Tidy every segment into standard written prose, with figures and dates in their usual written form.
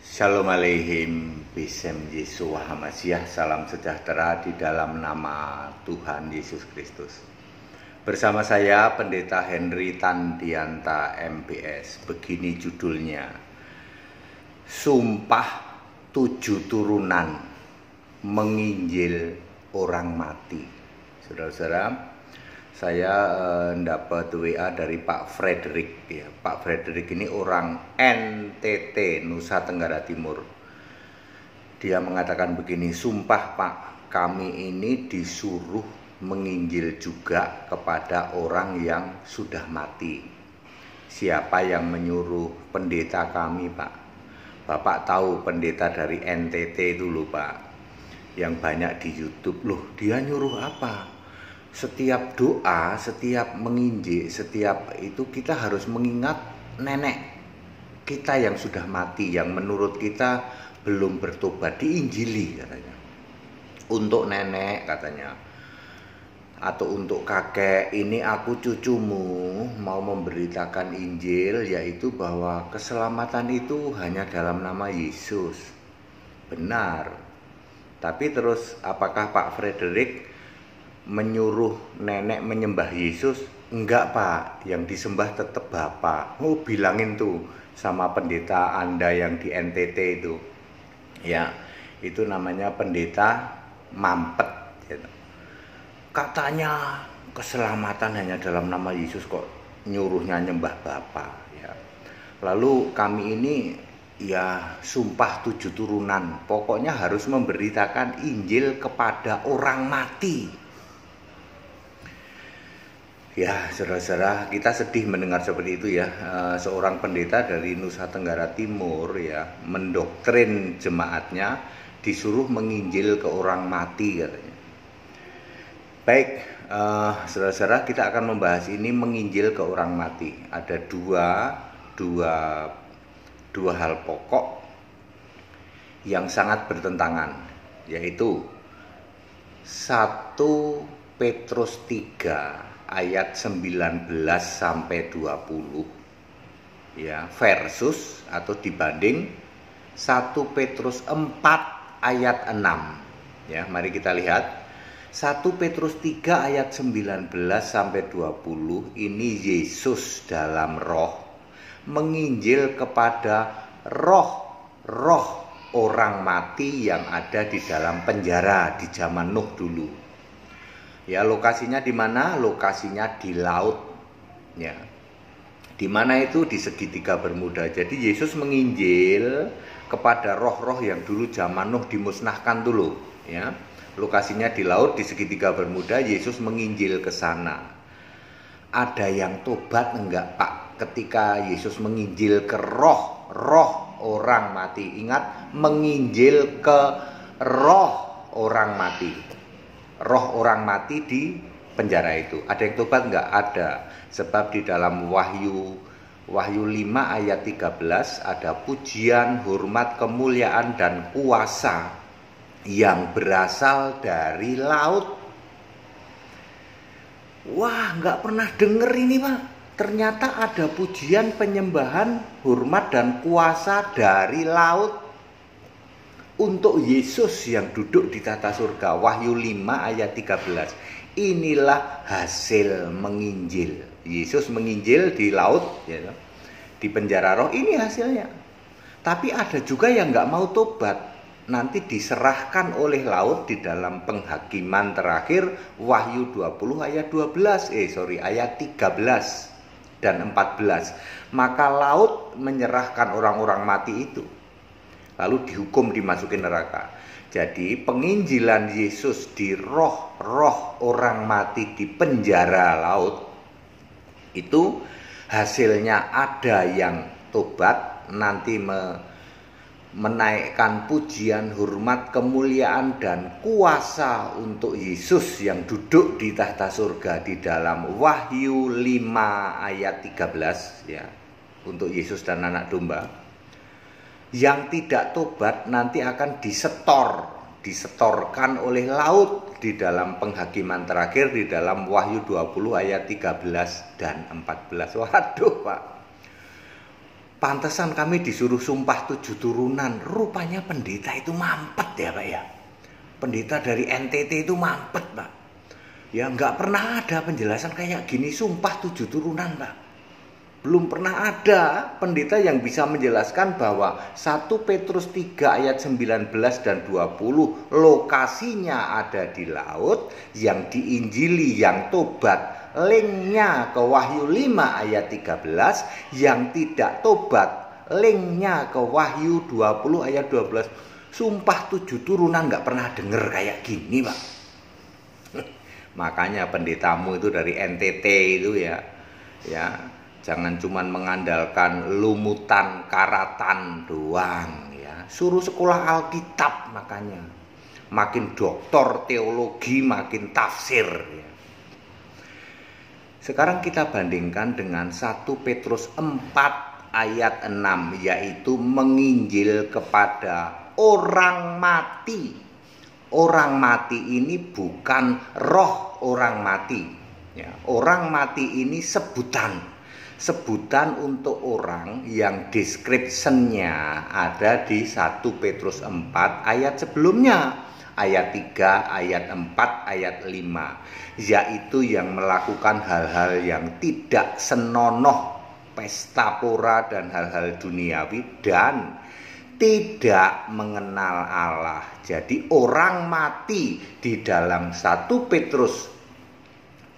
Shalom aleihim, Bisem Yesua Hamasyah, salam sejahtera di dalam nama Tuhan Yesus Kristus. Bersama saya Pendeta Henry Tandianta MBS. Begini judulnya, Sumpah 7 turunan menginjil orang mati. Saudara-saudara, saya dapat WA dari Pak Frederick ya. Pak Frederick ini orang NTT, Nusa Tenggara Timur. Dia mengatakan begini, sumpah Pak, kami ini disuruh menginjil juga kepada orang yang sudah mati. Siapa yang menyuruh? Pendeta kami Pak. Bapak tahu pendeta dari NTT dulu Pak, yang banyak di YouTube. Loh, dia nyuruh apa? Setiap doa, setiap menginjil, setiap itu kita harus mengingat nenek kita yang sudah mati, yang menurut kita belum bertobat, diinjili katanya. Untuk nenek katanya, atau untuk kakek, ini aku cucumu mau memberitakan Injil, yaitu bahwa keselamatan itu hanya dalam nama Yesus. Benar. Tapi terus apakah Pak Frederick menyuruh nenek menyembah Yesus? Enggak Pak, yang disembah tetap Bapak. Oh, bilangin tuh sama pendeta Anda yang di NTT itu. Ya, itu namanya pendeta mampet gitu. Katanya keselamatan hanya dalam nama Yesus, kok nyuruhnya nyembah Bapak ya. Lalu kami ini ya sumpah 7 turunan, pokoknya harus memberitakan Injil kepada orang mati. Ya, saudara-saudara, kita sedih mendengar seperti itu ya. Seorang pendeta dari Nusa Tenggara Timur ya mendoktrin jemaatnya disuruh menginjil ke orang mati katanya. Baik, saudara-saudara, kita akan membahas ini, menginjil ke orang mati. Ada dua hal pokok yang sangat bertentangan, yaitu 1 Petrus 3 ayat 19 sampai 20 ya, versus atau dibanding 1 Petrus 4 ayat 6 ya. Mari kita lihat 1 Petrus 3 ayat 19 sampai 20. Ini Yesus dalam roh menginjil kepada roh orang mati yang ada di dalam penjara di zaman Nuh dulu. Ya, lokasinya di mana? Lokasinya di laut. Ya. Di mana itu? Di segitiga Bermuda. Jadi Yesus menginjil kepada roh-roh yang dulu zaman Nuh dimusnahkan dulu, ya. Lokasinya di laut di segitiga Bermuda, Yesus menginjil ke sana. Ada yang tobat enggak, Pak, ketika Yesus menginjil ke roh orang mati? Ingat, menginjil ke roh orang mati. Roh orang mati di penjara itu. Ada yang tobat enggak? Ada. Sebab di dalam Wahyu 5 ayat 13 ada pujian, hormat, kemuliaan dan kuasa yang berasal dari laut. Wah, enggak pernah denger ini Pak. Ternyata ada pujian, penyembahan, hormat dan kuasa dari laut untuk Yesus yang duduk di tata surga. Wahyu 5 ayat 13. Inilah hasil menginjil. Yesus menginjil di laut ya, di penjara roh, ini hasilnya. Tapi ada juga yang nggak mau tobat, nanti diserahkan oleh laut di dalam penghakiman terakhir. Wahyu 20 ayat 12 ayat 13 dan 14. Maka laut menyerahkan orang-orang mati itu, lalu dihukum, dimasukin neraka. Jadi penginjilan Yesus di roh orang mati di penjara laut itu hasilnya ada yang tobat, nanti menaikkan pujian, hormat, kemuliaan dan kuasa untuk Yesus yang duduk di tahta surga di dalam Wahyu 5 ayat 13 ya, untuk Yesus dan anak domba. Yang tidak tobat nanti akan disetorkan oleh laut di dalam penghakiman terakhir di dalam Wahyu 20 ayat 13 dan 14. Waduh Pak, Pantesan kami disuruh sumpah 7 turunan. Rupanya pendeta itu mampet ya Pak ya. Pendeta dari NTT itu mampet Pak. Ya nggak pernah ada penjelasan kayak gini, sumpah 7 turunan Pak. Belum pernah ada pendeta yang bisa menjelaskan bahwa 1 Petrus 3 ayat 19 dan 20 lokasinya ada di laut, yang diinjili yang tobat linknya ke Wahyu 5 ayat 13, yang tidak tobat linknya ke Wahyu 20 ayat 12. Sumpah 7 turunan nggak pernah denger kayak gini Pak. Makanya pendetamu itu dari NTT itu ya jangan cuman mengandalkan lumutan karatan doang ya. Suruh sekolah Alkitab, makanya makin doktor teologi makin tafsir ya. Sekarang kita bandingkan dengan 1 Petrus 4 ayat 6, yaitu menginjil kepada orang mati. Orang mati ini bukan roh orang mati ya. Orang mati ini sebutan untuk orang yang description-nya ada di 1 Petrus 4 ayat sebelumnya, ayat 3, ayat 4, ayat 5, yaitu yang melakukan hal-hal yang tidak senonoh, pesta pora dan hal-hal duniawi, dan tidak mengenal Allah. Jadi orang mati di dalam 1 Petrus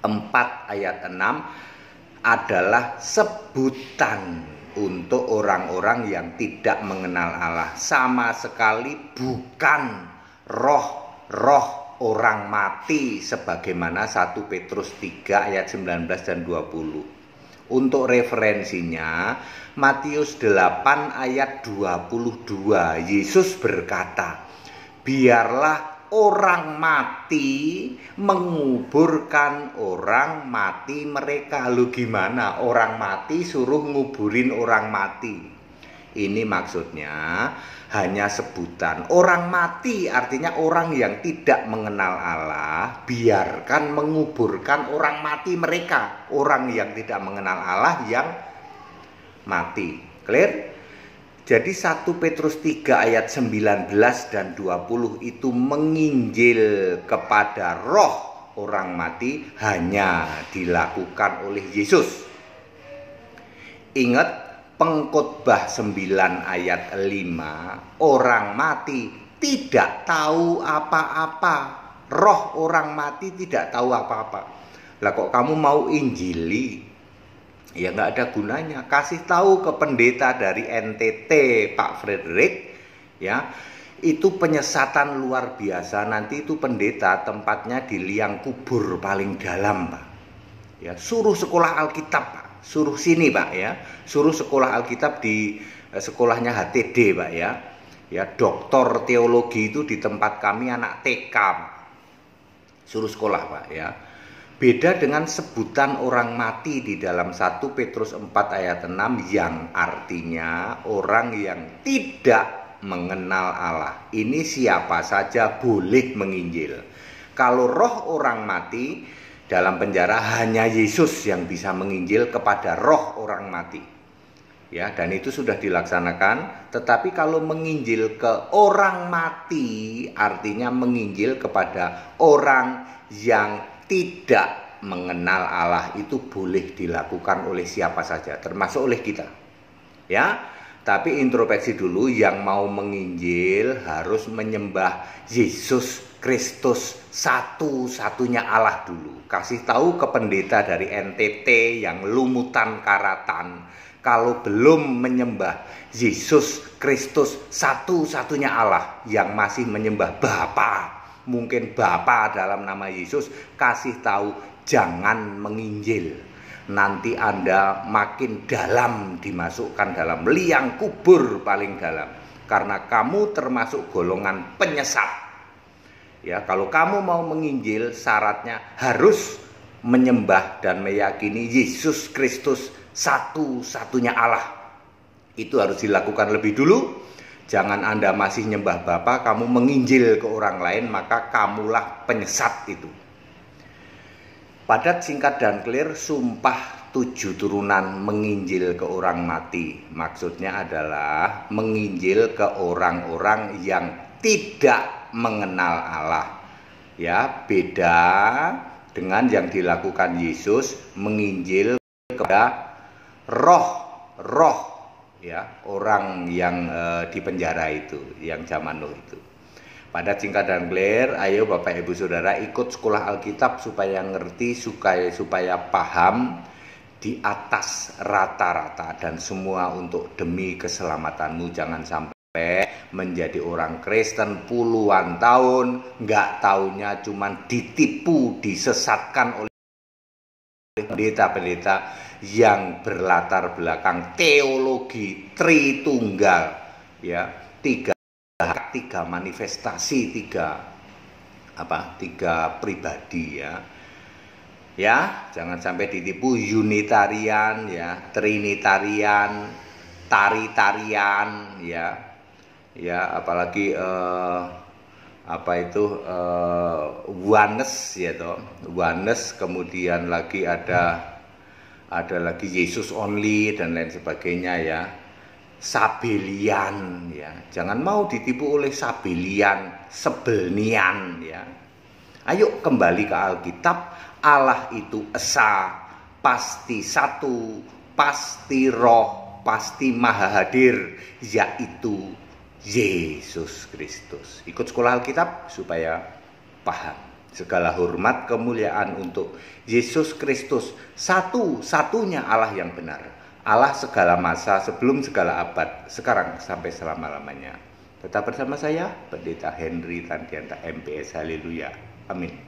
4 ayat 6 adalah sebutan untuk orang-orang yang tidak mengenal Allah, sama sekali bukan roh orang mati sebagaimana 1 Petrus 3 ayat 19 dan 20. Untuk referensinya Matius 8 ayat 22, Yesus berkata, biarlah orang mati menguburkan orang mati mereka. Lu gimana orang mati suruh nguburin orang mati? Ini maksudnya hanya sebutan. Orang mati artinya orang yang tidak mengenal Allah, biarkan menguburkan orang mati mereka. Orang yang tidak mengenal Allah yang mati. Clear? Jadi 1 Petrus 3 ayat 19 dan 20 itu menginjil kepada roh orang mati hanya dilakukan oleh Yesus. Ingat Pengkhotbah 9 ayat 5, orang mati tidak tahu apa-apa. Roh orang mati tidak tahu apa-apa. Lah kok kamu mau injili? Ya nggak ada gunanya. Kasih tahu ke pendeta dari NTT Pak Frederick ya. Itu penyesatan luar biasa. Nanti itu pendeta tempatnya di liang kubur paling dalam Pak. Ya, suruh sekolah Alkitab Pak. Suruh sini Pak ya. Suruh sekolah Alkitab di sekolahnya HTD Pak ya. Ya, doktor teologi itu di tempat kami anak TK Pak. Suruh sekolah Pak ya. Beda dengan sebutan orang mati di dalam 1 Petrus 4 ayat 6 yang artinya orang yang tidak mengenal Allah. Ini siapa saja boleh menginjil. Kalau roh orang mati dalam penjara hanya Yesus yang bisa menginjil kepada roh orang mati. Ya, dan itu sudah dilaksanakan. Tetapi kalau menginjil ke orang mati artinya menginjil kepada orang yang tidak mengenal Allah, itu boleh dilakukan oleh siapa saja, termasuk oleh kita. Ya, tapi introspeksi dulu, yang mau menginjil harus menyembah Yesus Kristus satu-satunya Allah dulu. Kasih tahu ke pendeta dari NTT yang lumutan karatan, kalau belum menyembah Yesus Kristus satu-satunya Allah, yang masih menyembah Bapa, mungkin Bapa dalam nama Yesus, kasih tahu jangan menginjil. Nanti Anda makin dalam dimasukkan dalam liang kubur paling dalam, karena kamu termasuk golongan penyesat. Ya, kalau kamu mau menginjil syaratnya harus menyembah dan meyakini Yesus Kristus satu-satunya Allah. Itu harus dilakukan lebih dulu. Jangan Anda masih nyembah Bapa, kamu menginjil ke orang lain, maka kamulah penyesat itu. Padat, singkat, dan clear, sumpah 7 turunan menginjil ke orang mati. Maksudnya adalah menginjil ke orang-orang yang tidak mengenal Allah. Ya, beda dengan yang dilakukan Yesus, menginjil kepada roh ya, orang yang di penjara itu, yang zaman Nuh itu. Pada singkat dan clear, ayo Bapak Ibu Saudara ikut sekolah Alkitab supaya ngerti, supaya paham di atas rata-rata, dan semua untuk demi keselamatanmu. Jangan sampai menjadi orang Kristen puluhan tahun, nggak taunya cuman ditipu, disesatkan oleh pendeta-pendeta yang berlatar belakang teologi Tritunggal, ya, tiga manifestasi, tiga pribadi, ya, jangan sampai ditipu Unitarian, ya, Trinitarian, Taritarian, ya, apalagi oneness, ya toh, oneness, kemudian lagi ada lagi Yesus only dan lain sebagainya, ya. Sabelian, ya, jangan mau ditipu oleh Sabelian, Sebelnian, ya. Ayo kembali ke Alkitab. Allah itu esa, pasti satu, pasti roh, pasti maha hadir, yaitu Yesus Kristus. Ikut sekolah Alkitab supaya paham. Segala hormat kemuliaan untuk Yesus Kristus, satu-satunya Allah yang benar. Allah segala masa, sebelum segala abad, sekarang sampai selama-lamanya. Tetap bersama saya, Pendeta Henry Tandianta MPS. Haleluya. Amin.